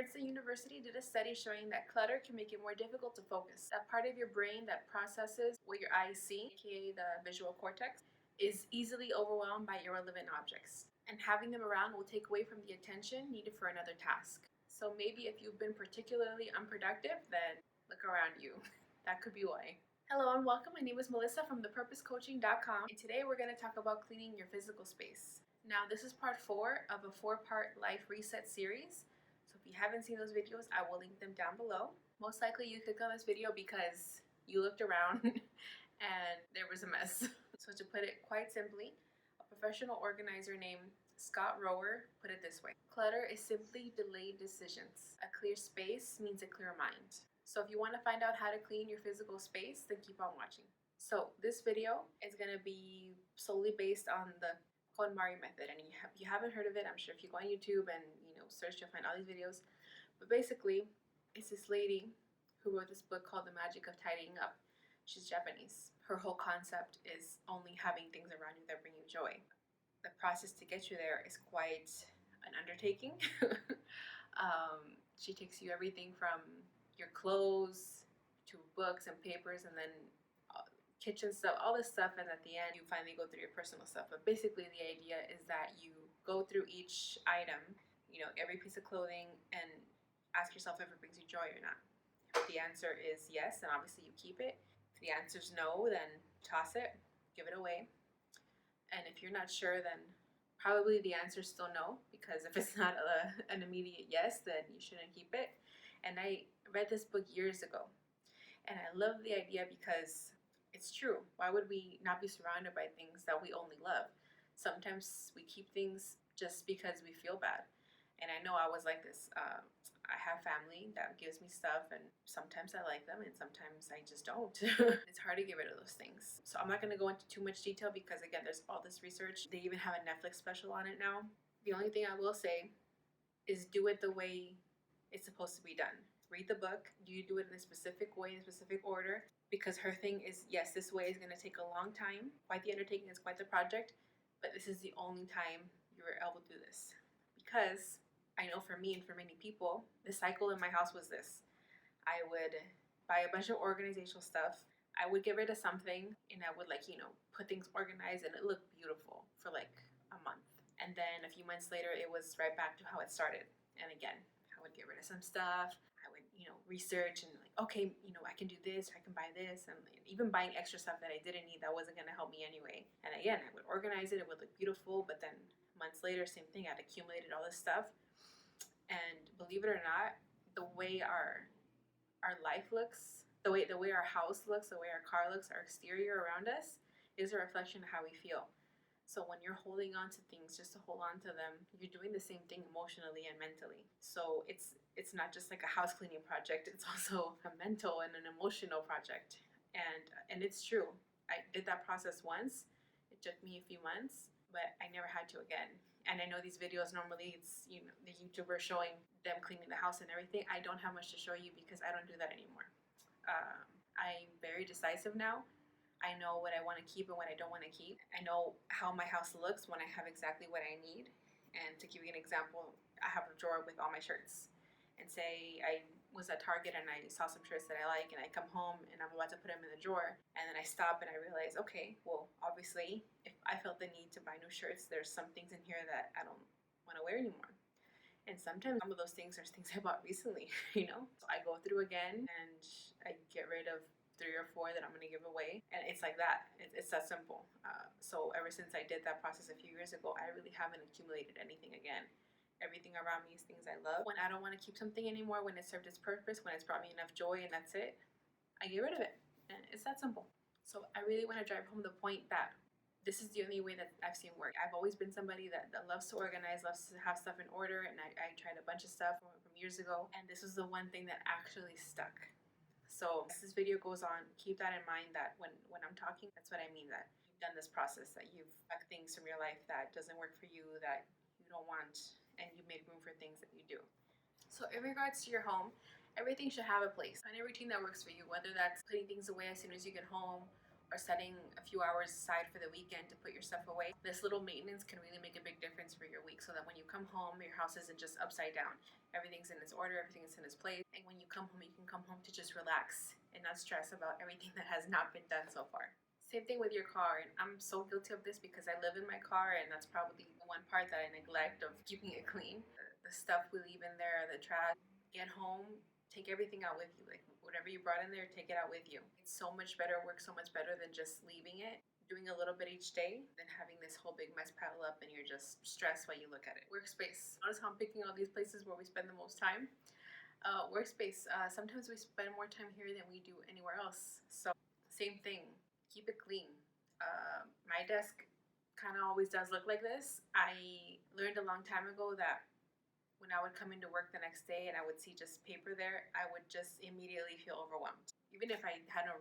Princeton University did a study showing that clutter can make it more difficult to focus. That part of your brain that processes what your eyes see, aka the visual cortex, is easily overwhelmed by irrelevant objects. And having them around will take away from the attention needed for another task. So maybe if you've been particularly unproductive, then look around you. That could be why. Hello and welcome. My name is Melissa from thepurposecoaching.com, and today we're going to talk about cleaning your physical space. Now, this is part 4 of a 4-part life reset series. So if you haven't seen those videos, I will link them down below. Most likely you clicked on this video because you looked around and there was a mess. So to put it quite simply, a professional organizer named Scott Rower put it this way: clutter is simply delayed decisions. A clear space means a clear mind. So if you want to find out how to clean your physical space, then keep on watching. So this video is going to be solely based on the KonMari method, and if you haven't heard of it, I'm sure if you go on YouTube and search, you'll find all these videos. But basically, it's this lady who wrote this book called The Magic of Tidying Up. She's Japanese. Her whole concept is only having things around you that bring you joy. The process to get you there is quite an undertaking. She takes you everything from your clothes to books and papers, and then kitchen stuff, all this stuff, and at the end you finally go through your personal stuff. But basically the idea is that you go through each item, every piece of clothing, and ask yourself if it brings you joy or not. If the answer is yes, then obviously you keep it. If the answer is no, then toss it, give it away. And if you're not sure, then probably the answer is still no, because if it's not an immediate yes, then you shouldn't keep it. And I read this book years ago, and I love the idea because it's true. Why would we not be surrounded by things that we only love? Sometimes we keep things just because we feel bad. And I know I was like this. I have family that gives me stuff, and sometimes I like them and sometimes I just don't. It's hard to get rid of those things. So I'm not going to go into too much detail because, again, there's all this research. They even have a Netflix special on it now. The only thing I will say is do it the way it's supposed to be done. Read the book. Do you do it in a specific way, in a specific order? Because her thing is, yes, this way is going to take a long time. Quite the undertaking, it's quite the project. But this is the only time you were able to do this. Because I know for me and for many people, the cycle in my house was this. I would buy a bunch of organizational stuff. I would get rid of something, and I would put things organized, and it looked beautiful for like a month. And then a few months later, it was right back to how it started. And again, I would get rid of some stuff. I would, research and okay, I can do this, or I can buy this. And even buying extra stuff that I didn't need that wasn't going to help me anyway. And again, I would organize it. It would look beautiful. But then months later, same thing. I'd accumulated all this stuff. And believe it or not, the way our life looks, the way our house looks, the way our car looks, our exterior around us is a reflection of how we feel. So when you're holding on to things just to hold on to them, you're doing the same thing emotionally and mentally. So it's not just like a house cleaning project, it's also a mental and an emotional project. And it's true. I did that process once. It took me a few months, but I never had to again. And I know these videos, normally it's the YouTuber showing them cleaning the house and everything. I don't have much to show you because I don't do that anymore. I'm very decisive now. I know what I want to keep and what I don't want to keep. I know how my house looks when I have exactly what I need. And to give you an example, I have a drawer with all my shirts. And say I was at Target and I saw some shirts that I like, and I come home and I'm about to put them in the drawer, and then I stop and I realize, okay, well, obviously, if I felt the need to buy new shirts, there's some things in here that I don't want to wear anymore. And sometimes some of those things are things I bought recently, So I go through again and I get rid of 3 or 4 that I'm going to give away. And it's like that. It's that simple. So ever since I did that process a few years ago, I really haven't accumulated anything again. Everything around me is things I love. When I don't want to keep something anymore, when it served its purpose, when it's brought me enough joy and that's it, I get rid of it. And it's that simple. So I really want to drive home the point that this is the only way that I've seen work. I've always been somebody that loves to organize, loves to have stuff in order, and I tried a bunch of stuff from years ago, and this was the one thing that actually stuck. So as this video goes on, keep that in mind, that when I'm talking, that's what I mean, that you've done this process, that you've cut things from your life that doesn't work for you, that you don't want, and you've made room for things that you do. So in regards to your home, everything should have a place. Find a routine that works for you, whether that's putting things away as soon as you get home, or setting a few hours aside for the weekend to put your stuff away, this little maintenance can really make a big difference for your week, so that when you come home, your house isn't just upside down. Everything's in its order, everything's in its place, and when you come home, you can come home to just relax and not stress about everything that has not been done so far. Same thing with your car, and I'm so guilty of this because I live in my car, and that's probably the one part that I neglect of keeping it clean. The stuff we leave in there, the trash, get home, take everything out with you. Like whatever you brought in there, take it out with you. It's so much better, works so much better than just leaving it. Doing a little bit each day than having this whole big mess pile up and you're just stressed while you look at it. Workspace. Notice how I'm picking all these places where we spend the most time. Workspace. Sometimes we spend more time here than we do anywhere else. So same thing. Keep it clean. My desk kind of always does look like this. I learned a long time ago that when I would come into work the next day and I would see just paper there, I would just immediately feel overwhelmed. Even if I had no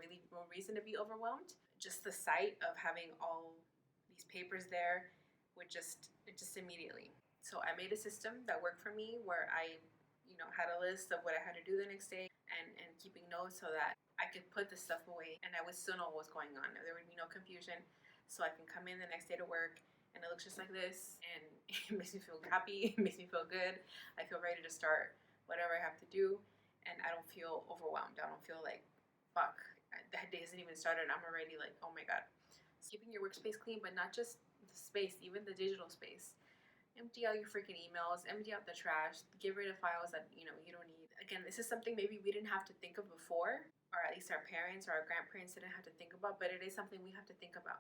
reason to be overwhelmed, just the sight of having all these papers there would just immediately. So I made a system that worked for me where I, had a list of what I had to do the next day and keeping notes so that I could put the stuff away and I would still know what was going on. There would be no confusion. So I can come in the next day to work and it looks just like this, and it makes me feel happy, it makes me feel good. I feel ready to start whatever I have to do, and I don't feel overwhelmed. I don't feel like, fuck, that day hasn't even started, I'm already like, oh my god. So keeping your workspace clean, but not just the space, even the digital space. Empty out your freaking emails, empty out the trash, get rid of files that you don't need. Again, this is something maybe we didn't have to think of before, or at least our parents or our grandparents didn't have to think about, but it is something we have to think about.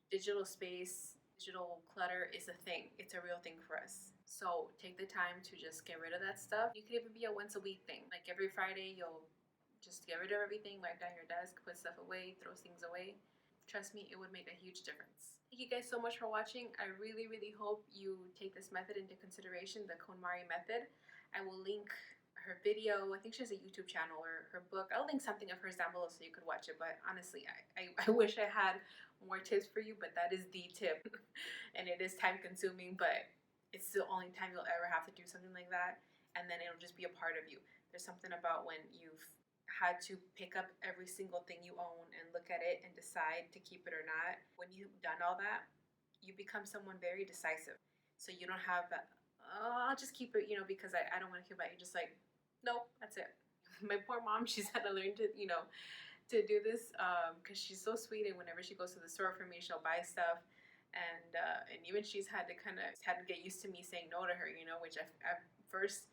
Digital space, digital clutter is a thing. It's a real thing for us. So take the time to just get rid of that stuff. You could even be a once a week thing. Like every Friday, you'll just get rid of everything, wipe down your desk, put stuff away, throw things away. Trust me, it would make a huge difference. Thank you guys so much for watching. I really, really hope you take this method into consideration, the KonMari method. I will link her video. I think she has a YouTube channel, or her book. I'll link something of hers down below so you could watch it. But honestly, I wish I had more tips for you, but that is the tip. And it is time consuming, but it's the only time you'll ever have to do something like that. And then it'll just be a part of you. There's something about when you've had to pick up every single thing you own and look at it and decide to keep it or not. When you've done all that, you become someone very decisive. So you don't have that, I'll just keep it, because I don't want to keep it. You're just like, nope, that's it. My poor mom, she's had to learn to, to do this because she's so sweet, and whenever she goes to the store for me, she'll buy stuff, and even she's had to get used to me saying no to her, which at first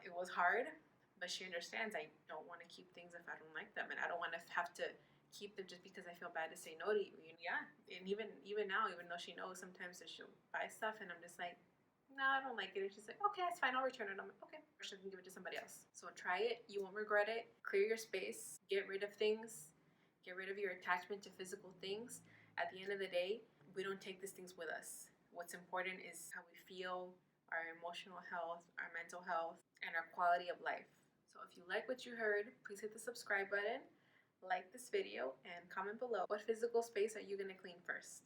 it was hard, but she understands I don't want to keep things if I don't like them, and I don't want to have to keep them just because I feel bad to say no to you. Yeah, and even now, even though she knows sometimes that she'll buy stuff, and I'm just like, no, I don't like it. And she's like, okay, that's fine, I'll return it. I'm like, okay. Or she can give it to somebody else. So try it. You won't regret it. Clear your space. Get rid of things. Get rid of your attachment to physical things. At the end of the day, we don't take these things with us. What's important is how we feel, our emotional health, our mental health, and our quality of life. So if you like what you heard, please hit the subscribe button, like this video, and comment below what physical space are you going to clean first.